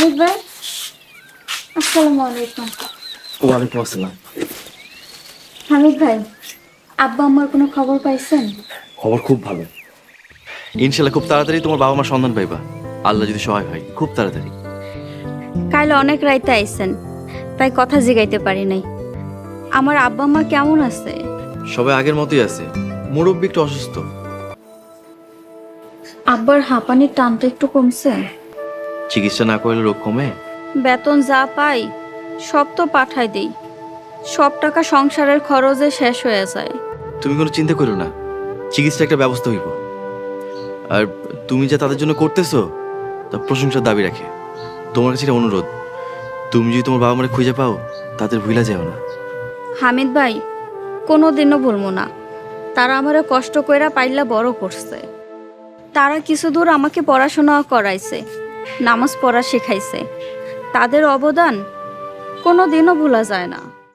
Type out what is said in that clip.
হামিদ ভাই, আসসালামু আলাইকুম। ওয়ালাইকুম আসসালাম। হামিদ ভাই, আব্বা আমার কোনো খবর পাইছেন? খবর খুব ভালো। ইনশাল্লাহ খুব তাড়াতাড়ি তোমার বাবা মার সন্ধান পাইবা, আল্লাহ যদি সহায় হয়, খুব তাড়াতাড়ি। কাল অনেক রাইতে আইছেন, তাই কথা জিগাইতে পারি নাই। আমার আব্বা মা কেমন আছে? সবাই আগের মতোই আছে, মুরব্বী একটু অসুস্থ। আব্বার হাঁপানির টানটা একটু কমছে? চিকিৎসা না করলে রোগ কমে? বেতন যা পাই সব তো পাঠাই দেই, সব টাকা সংসারের খরচে শেষ হয়ে যায়। তুমি কোনো চিন্তা করো না, চিকিৎসা একটা ব্যবস্থা হইব। আর তুমি যা তাদের জন্য করতেছো তা প্রশংসার দাবি রাখে। তোমার কাছে একটা অনুরোধ, তুমি যদি তোমার বাবা মারে খুঁজে পাও, তাদের ভুলা যাও না। হামিদ ভাই, কোনো দিনও বলবো না। তারা আমারে কষ্ট কইরা পাইলা বড় করছে। তারা কিছু দূর আমাকে পড়াশোনা করাইছে, নামাজ পড়া শেখাইছে। তাদের অবদান কোনো দিনও ভোলা যায় না।